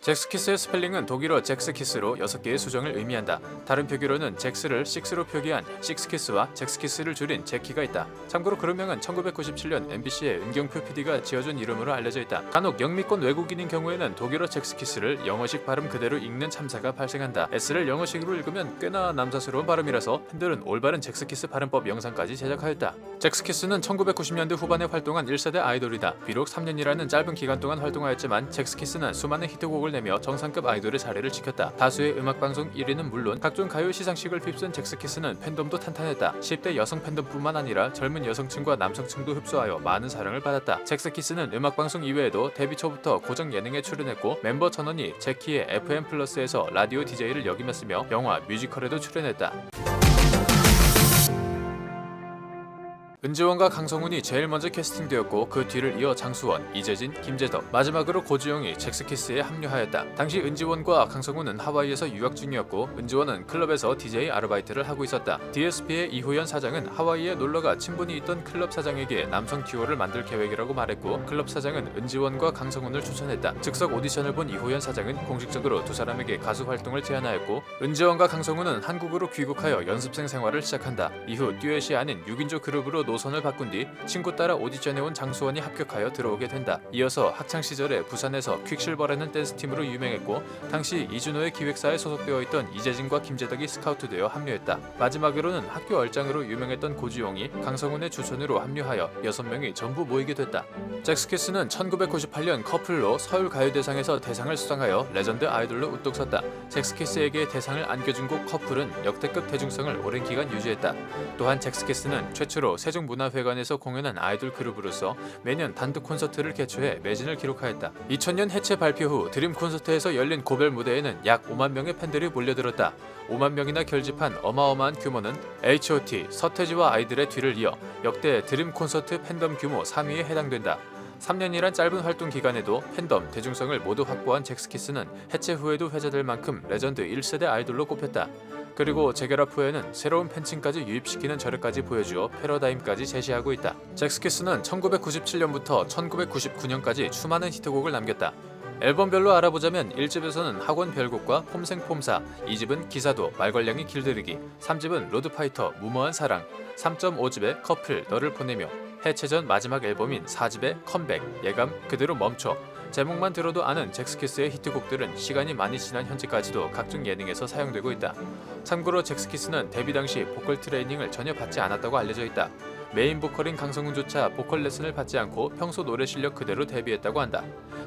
잭스키스의 스펠링은 독일어 잭스키스로 6개의 수정을 의미한다. 다른 표기로는 잭스를 6로 표기한 식스키스와 잭스키스를 줄인 잭키가 있다. 참고로 그 명은 1997년 MBC의 은경표 PD가 지어준 이름으로 알려져 있다. 간혹 영미권 외국인인 경우에는 독일어 잭스키스를 영어식 발음 그대로 읽는 참사가 발생한다. S를 영어식으로 읽으면 꽤나 남사스러운 발음이라서 팬들은 올바른 잭스키스 발음법 영상까지 제작하였다. 잭스키스는 1990년대 후반에 활동한 1세대 아이돌이다. 비록 3년이라는 짧은 기간 동안 활동하였지만 잭스키스는 수많은 히트곡을 내며 정상급 아이돌의 자리를 지켰다. 다수의 음악방송 1위는 물론 각종 가요 시상식을 휩쓴 잭스키스는 팬덤도 탄탄했다. 10대 여성 팬덤뿐만 아니라 젊은 여성층과 남성층도 흡수하여 많은 사랑을 받았다. 잭스키스는 음악방송 이외에도 데뷔 초부터 고정 예능에 출연했고 멤버 전원이 제키의 FM 플러스에서 라디오 DJ를 역임했으며 영화, 뮤지컬에도 출연했다. 은지원과 강성훈이 제일 먼저 캐스팅되었고 그 뒤를 이어 장수원, 이재진, 김재덕, 마지막으로 고주영이 잭스키스에 합류하였다. 당시 은지원과 강성훈은 하와이에서 유학 중이었고 은지원은 클럽에서 DJ 아르바이트를 하고 있었다. DSP의 이호연 사장은 하와이에 놀러가 친분이 있던 클럽 사장에게 남성 듀오를 만들 계획이라고 말했고 클럽 사장은 은지원과 강성훈을 추천했다. 즉석 오디션을 본 이호연 사장은 공식적으로 두 사람에게 가수 활동을 제안하였고 은지원과 강성훈은 한국으로 귀국하여 연습생 생활을 시작한다. 이후 듀엣이 아닌 6인조 그룹으로 노선을 바꾼 뒤 친구 따라 오디션에 온 장수원이 합격하여 들어오게 된다. 이어서 학창시절에 부산에서 퀵실버라는 댄스팀으로 유명했고 당시 이준호의 기획사에 소속되어 있던 이재진과 김재덕이 스카우트되어 합류했다. 마지막으로는 학교 얼짱으로 유명했던 고주용이 강성훈의 추천으로 합류하여 6명이 전부 모이게 됐다. 잭스키스는 1998년 커플로 서울가요대상에서 대상을 수상하여 레전드 아이돌로 우뚝 섰다. 잭스키스에게 대상을 안겨준 곡 커플은 역대급 대중성을 오랜 기간 유지했다. 또한 잭스키스는 최초로 세종문화회관에서 공연한 아이돌 그룹으로서 매년 단독 콘서트를 개최해 매진을 기록하였다. 2000년 해체 발표 후 드림 콘서트에서 열린 고별 무대에는 약 5만 명의 팬들이 몰려들었다. 5만 명이나 결집한 어마어마한 규모는 H.O.T, 서태지와 아이들의 뒤를 이어 역대 드림 콘서트 팬덤 규모 3위에 해당된다. 3년이란 짧은 활동 기간에도 팬덤, 대중성을 모두 확보한 잭스키스는 해체 후에도 회자될 만큼 레전드 1세대 아이돌로 꼽혔다. 그리고 재결합 후에는 새로운 팬층까지 유입시키는 저력까지 보여주어 패러다임까지 제시하고 있다. 잭스키스는 1997년부터 1999년까지 수많은 히트곡을 남겼다. 앨범별로 알아보자면 1집에서는 학원 별곡과 폼생폼사, 2집은 기사도, 말괄량이 길들이기, 3집은 로드파이터, 무모한 사랑, 3.5집에 커플, 너를 보내며, 해체 전 마지막 앨범인 4집의 컴백, 예감, 그대로 멈춰. 제목만 들어도 아는 잭스키스의 히트곡들은 시간이 많이 지난 현재까지도 각종 예능에서 사용되고 있다. 참고로 잭스키스는 데뷔 당시 보컬 트레이닝을 전혀 받지 않았다고 알려져 있다. 메인 보컬인 강성훈조차 보컬 레슨을 받지 않고 평소 노래 실력 그대로 데뷔했다고 한다.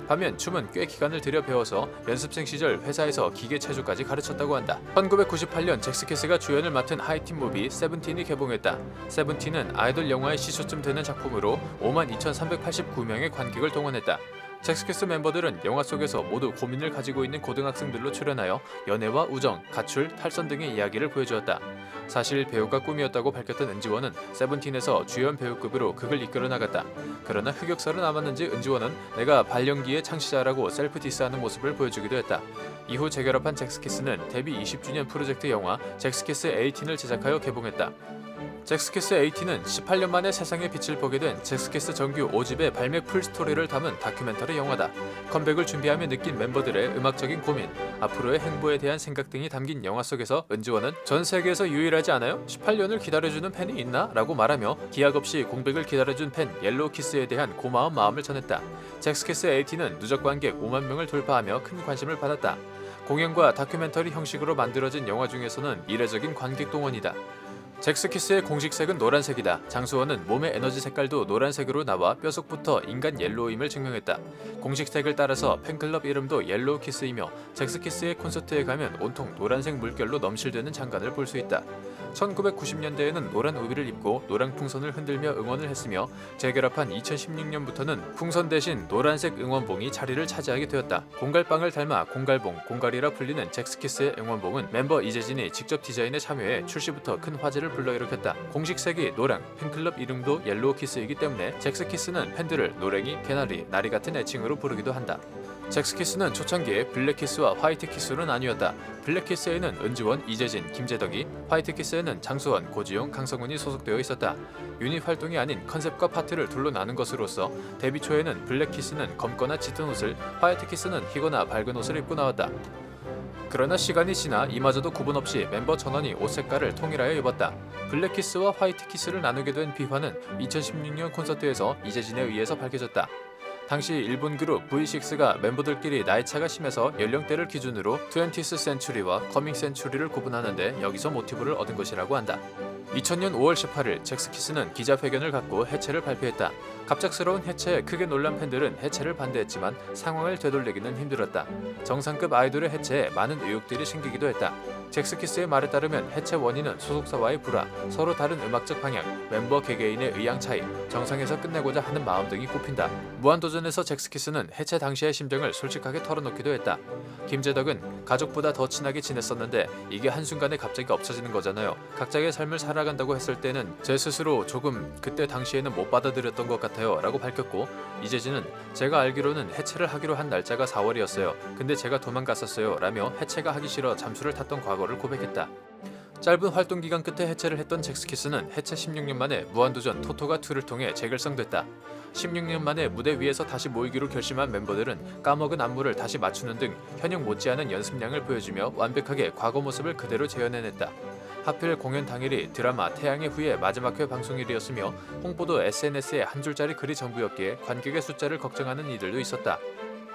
반면 춤은 꽤 기간을 들여 배워서 연습생 시절 회사에서 기계 체조까지 가르쳤다고 한다. 1998년 잭스키스가 주연을 맡은 하이틴 무비 세븐틴이 개봉했다. 세븐틴은 아이돌 영화의 시초쯤 되는 작품으로 52,389명의 관객을 동원했다. 잭스키스 멤버들은 영화 속에서 모두 고민을 가지고 있는 고등학생들로 출연하여 연애와 우정, 가출, 탈선 등의 이야기를 보여주었다. 사실 배우가 꿈이었다고 밝혔던 은지원은 세븐틴에서 주연 배우급으로 극을 이끌어 나갔다. 그러나 흑역사로 남았는지 은지원은 내가 발연기의 창시자라고 셀프 디스하는 모습을 보여주기도 했다. 이후 재결합한 잭스키스는 데뷔 20주년 프로젝트 영화 잭스키스 18을 제작하여 개봉했다. 잭스키스 18은 18년 만에 세상의 빛을 보게 된 잭스키스 정규 5집의 발매 풀스토리를 담은 다큐멘터리 영화다. 컴백을 준비하며 느낀 멤버들의 음악적인 고민, 앞으로의 행보에 대한 생각 등이 담긴 영화 속에서 은지원은 전 세계에서 유일하지 않아요? 18년을 기다려주는 팬이 있나? 라고 말하며 기약 없이 공백을 기다려준 팬 옐로우키스에 대한 고마운 마음을 전했다. 잭스키스 18은 누적 관객 5만 명을 돌파하며 큰 관심을 받았다. 공연과 다큐멘터리 형식으로 만들어진 영화 중에서는 이례적인 관객 동원이다. 잭스키스의 공식색은 노란색이다. 장수원은 몸의 에너지 색깔도 노란색으로 나와 뼈속부터 인간 옐로우임을 증명했다. 공식색을 따라서 팬클럽 이름도 옐로우키스이며 잭스키스의 콘서트에 가면 온통 노란색 물결로 넘실대는 장관을 볼 수 있다. 1990년대에는 노란 우비를 입고 노랑 풍선을 흔들며 응원을 했으며 재결합한 2016년부터는 풍선 대신 노란색 응원봉이 자리를 차지하게 되었다. 공갈빵을 닮아 공갈봉, 공갈이라 불리는 잭스키스의 응원봉은 멤버 이재진이 직접 디자인에 참여해 출시부터 큰 화제를 불러일으켰다. 공식색이 노랑, 팬클럽 이름도 옐로우키스이기 때문에 잭스키스는 팬들을 노랭이, 개나리, 나리 같은 애칭으로 부르기도 한다. 잭스키스는 초창기에 블랙키스와 화이트키스로 나뉘었다. 블랙키스에는 은지원, 이재진, 김재덕이, 화이트키스에는 장수원, 고지용, 강성훈이 소속되어 있었다. 유닛 활동이 아닌 컨셉과 파트를 둘로 나눈 것으로서 데뷔 초에는 블랙키스는 검거나 짙은 옷을, 화이트키스는 희거나 밝은 옷을 입고 나왔다. 그러나 시간이 지나 이마저도 구분 없이 멤버 전원이 옷 색깔을 통일하여 입었다. 블랙키스와 화이트키스를 나누게 된 비화는 2016년 콘서트에서 이재진에 의해서 밝혀졌다. 당시 일본 그룹 V6가 멤버들끼리 나이 차가 심해서 연령대를 기준으로 20th Century와 Coming Century를 구분하는데 여기서 모티브를 얻은 것이라고 한다. 2000년 5월 18일 잭스키스는 기자회견을 갖고 해체를 발표했다. 갑작스러운 해체에 크게 놀란 팬들은 해체를 반대했지만 상황을 되돌리기는 힘들었다. 정상급 아이돌의 해체에 많은 의혹들이 생기기도 했다. 잭스키스의 말에 따르면 해체 원인은 소속사와의 불화, 서로 다른 음악적 방향, 멤버 개개인의 의향 차이, 정상에서 끝내고자 하는 마음 등이 꼽힌다. 무한도전에서 잭스키스는 해체 당시의 심정을 솔직하게 털어놓기도 했다. 김재덕은 가족보다 더 친하게 지냈었는데 이게 한순간에 갑자기 없어지는 거잖아요. 각자의 삶을 살아간다고 했을 때는 제 스스로 조금 그때 당시에는 못 받아들였던 것 같아요 라고 밝혔고, 이재진은 제가 알기로는 해체를 하기로 한 날짜가 4월이었어요. 근데 제가 도망갔었어요 라며 해체가 하기 싫어 잠수를 탔던 과거를 고백했다. 짧은 활동 기간 끝에 해체를 했던 잭스키스는 해체 16년 만에 무한도전 토토가2를 통해 재결성됐다. 16년 만에 무대 위에서 다시 모이기로 결심한 멤버들은 까먹은 안무를 다시 맞추는 등 현역 못지않은 연습량을 보여주며 완벽하게 과거 모습을 그대로 재현해냈다. 하필 공연 당일이 드라마 태양의 후예 마지막 회 방송일이었으며 홍보도 SNS에 한 줄짜리 글이 전부였기에 관객의 숫자를 걱정하는 이들도 있었다.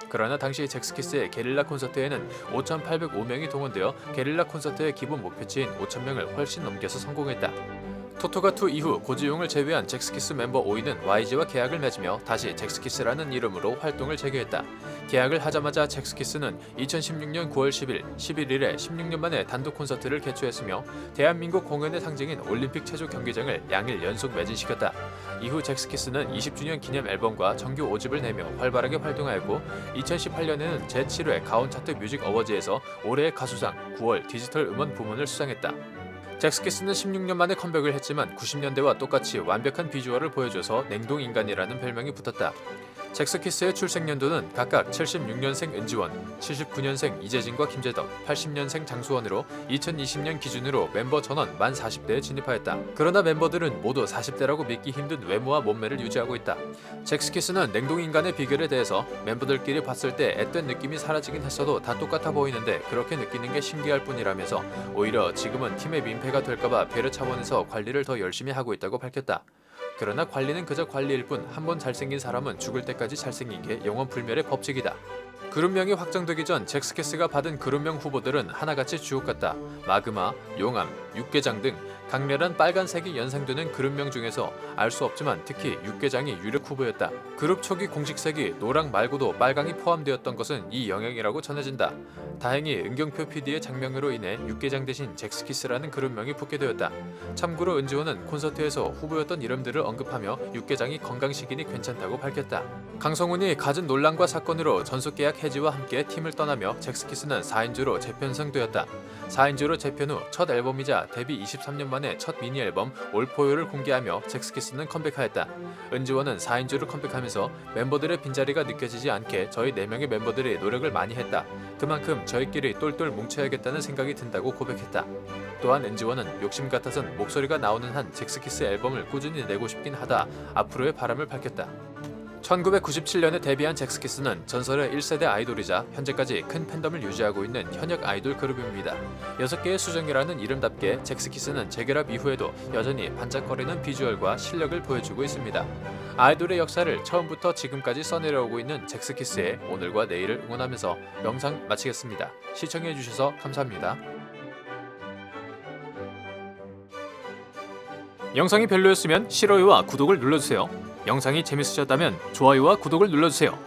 그러나 당시 잭스키스의 게릴라 콘서트에는 5,805명이 동원되어 게릴라 콘서트의 기본 목표치인 5,000명을 훨씬 넘겨서 성공했다. 토토가2 이후 고지용을 제외한 잭스키스 멤버 5인은 YG와 계약을 맺으며 다시 잭스키스라는 이름으로 활동을 재개했다. 계약을 하자마자 잭스키스는 2016년 9월 10일, 11일에 16년 만에 단독 콘서트를 개최했으며 대한민국 공연의 상징인 올림픽 체조 경기장을 양일 연속 매진시켰다. 이후 잭스키스는 20주년 기념 앨범과 정규 5집을 내며 활발하게 활동하였고 2018년에는 제7회 가온차트 뮤직 어워즈에서 올해의 가수상, 9월 디지털 음원 부문을 수상했다. 잭스키스는 16년 만에 컴백을 했지만 90년대와 똑같이 완벽한 비주얼을 보여줘서 냉동인간이라는 별명이 붙었다. 잭스키스의 출생연도는 각각 76년생 은지원, 79년생 이재진과 김재덕, 80년생 장수원으로 2020년 기준으로 멤버 전원 만 40대에 진입하였다. 그러나 멤버들은 모두 40대라고 믿기 힘든 외모와 몸매를 유지하고 있다. 잭스키스는 냉동인간의 비결에 대해서 멤버들끼리 봤을 때 앳된 느낌이 사라지긴 했어도 다 똑같아 보이는데 그렇게 느끼는 게 신기할 뿐이라면서 오히려 지금은 팀의 민폐가 될까봐 배려 차원에서 관리를 더 열심히 하고 있다고 밝혔다. 그러나 관리는 그저 관리일 뿐 한 번 잘생긴 사람은 죽을 때까지 잘생긴 게 영원 불멸의 법칙이다. 그룹명이 확정되기 전 잭스키스가 받은 그룹명 후보들은 하나같이 주옥같다. 마그마, 용암, 육개장 등 강렬한 빨간색이 연상되는 그룹명 중에서 알 수 없지만 특히 육개장이 유력 후보였다. 그룹 초기 공식색이 노랑 말고도 빨강이 포함되었던 것은 이 영향이라고 전해진다. 다행히 은경표 PD의 장명으로 인해 육개장 대신 잭스키스라는 그룹명이 붙게 되었다. 참고로 은지원은 콘서트에서 후보였던 이름들을 언급하며 육개장이 건강식이니 괜찮다고 밝혔다. 강성훈이 갖은 논란과 사건으로 전속계약 해지와 함께 팀을 떠나며 잭스키스는 4인조로 재편성되었다. 4인조로 재편 후 첫 앨범이자 데뷔 23년 만에 첫 미니 앨범 올포유를 공개하며 잭스키스는 컴백하였다. 은지원은 4인조로 컴백하면서 멤버들의 빈자리가 느껴지지 않게 저희 4명의 멤버들이 노력을 많이 했다. 그만큼 저희끼리 똘똘 뭉쳐야겠다는 생각이 든다고 고백했다. 또한 은지원은 욕심 같아선 목소리가 나오는 한 잭스키스 앨범을 꾸준히 내고 싶긴 하다 앞으로의 바람을 밝혔다. 1997년에 데뷔한 잭스키스는 전설의 1세대 아이돌이자 현재까지 큰 팬덤을 유지하고 있는 현역 아이돌 그룹입니다. 6개의 수정이라는 이름답게 잭스키스는 재결합 이후에도 여전히 반짝거리는 비주얼과 실력을 보여주고 있습니다. 아이돌의 역사를 처음부터 지금까지 써내려오고 있는 잭스키스의 오늘과 내일을 응원하면서 영상 마치겠습니다. 시청해주셔서 감사합니다. 영상이 별로였으면 싫어요와 구독을 눌러주세요. 영상이 재밌으셨다면 좋아요와 구독을 눌러주세요.